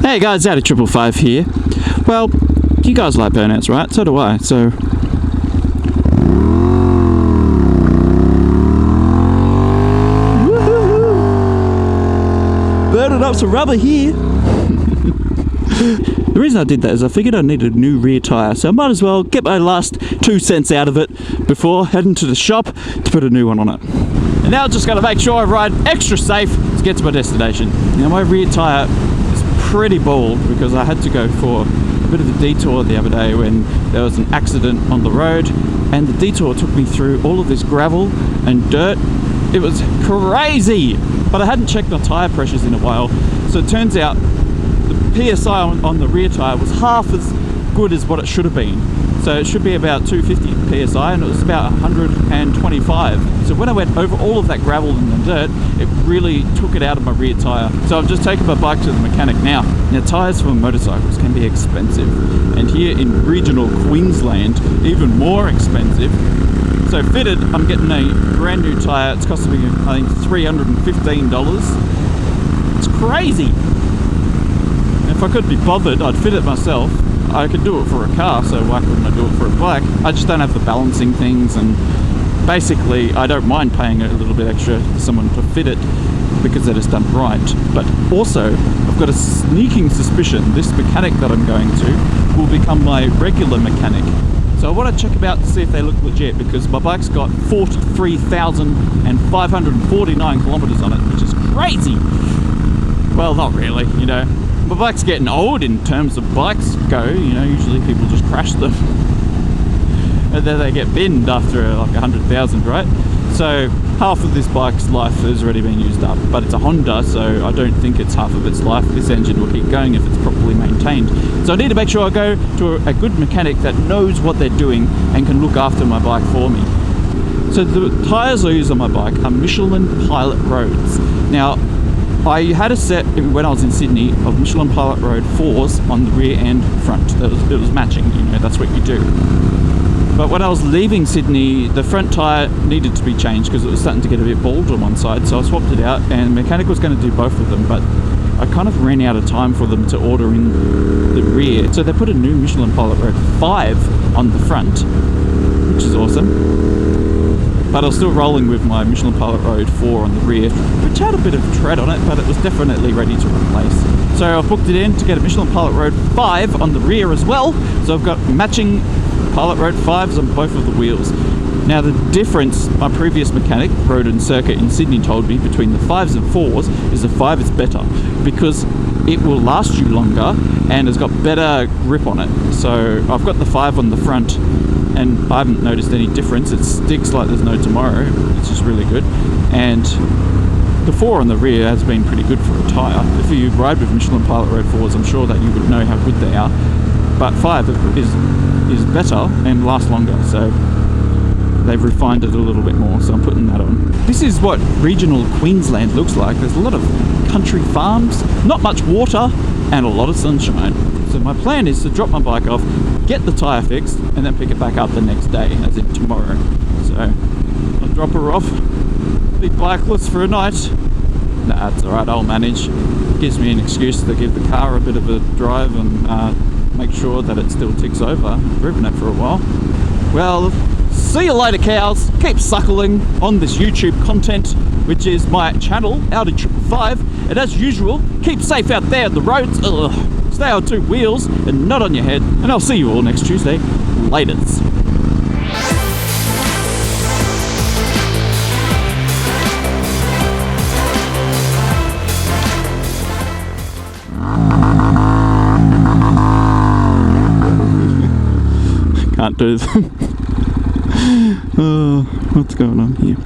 Hey guys, Audi 555 here. Well, you guys like burnouts, right? So do I. So burning up some rubber here. The reason I did that is I figured I needed a new rear tyre, so I might as well get my last 2 cents out of it before heading to the shop to put a new one on it. And now I've just got to make sure I ride extra safe to get to my destination. Now my rear tyre is pretty bald because I had to go for a bit of a detour the other day when there was an accident on the road, and the detour took me through all of this gravel and dirt. It was crazy! But I hadn't checked my tyre pressures in a while, so it turns out the PSI on the rear tyre was half as good as what it should have been. So it should be about 250 PSI, and it was about 125. So when I went over all of that gravel and the dirt, it really took it out of my rear tyre. So I've just taken my bike to the mechanic now. Now tyres for motorcycles can be expensive, and here in regional Queensland, even more expensive. So fitted, I'm getting a brand new tyre. It's costing me, I think, $315. It's crazy. If I could be bothered, I'd fit it myself. I could do it for a car, so why couldn't I do it for a bike? I just don't have the balancing things, and basically I don't mind paying a little bit extra for someone to fit it because that is done right. But also, I've got a sneaking suspicion this mechanic that I'm going to will become my regular mechanic. So I want to check them out to see if they look legit, because my bike's got 43,549 kilometers on it, which is crazy. Well, not really, you know. My bike's getting old in terms of bikes go, you know, usually people just crash them and then they get binned after like 100,000, right? So half of this bike's life has already been used up, but it's a Honda, so I don't think it's half of its life. This engine will keep going if it's properly maintained. So I need to make sure I go to a good mechanic that knows what they're doing and can look after my bike for me. So the tyres I use on my bike are Michelin Pilot Roads. Now, I had a set when I was in Sydney of Michelin Pilot Road 4s on the rear and front. It was matching, you know, that's what you do. But when I was leaving Sydney, the front tyre needed to be changed because it was starting to get a bit bald on one side, so I swapped it out, and the mechanic was going to do both of them, but I kind of ran out of time for them to order in the rear. So they put a new Michelin Pilot Road 5 on the front, which is awesome. But I was still rolling with my Michelin Pilot Road 4 on the rear, which had a bit of tread on it, but it was definitely ready to replace. So I've booked it in to get a Michelin Pilot Road 5 on the rear as well. So I've got matching Pilot Road 5s on both of the wheels. Now the difference, my previous mechanic, Road and Circuit in Sydney, told me between the 5s and 4s is the 5 is better because it will last you longer and has got better grip on it. So I've got the 5 on the front, and I haven't noticed any difference. It sticks like there's no tomorrow, which is really good. And the 4 on the rear has been pretty good for a tyre. If you ride with Michelin Pilot Road 4s, I'm sure that you would know how good they are. But 5 is better and lasts longer, so they've refined it a little bit more, so I'm putting that on. This is what regional Queensland looks like. There's a lot of country farms, not much water, and a lot of sunshine. So my plan is to drop my bike off, get the tyre fixed, and then pick it back up the next day, as in tomorrow. So I'll drop her off, be bikeless for a night. Nah, it's alright, I'll manage. Gives me an excuse to give the car a bit of a drive and make sure that it still ticks over. I've driven it for a while. Well, see you later, cows. Keep suckling on this YouTube content, which is my channel, Audi 555. And as usual, keep safe out there on the roads. Stay on 2 wheels and not on your head. And I'll see you all next Tuesday. Laters. Can't do this. Oh, what's going on here?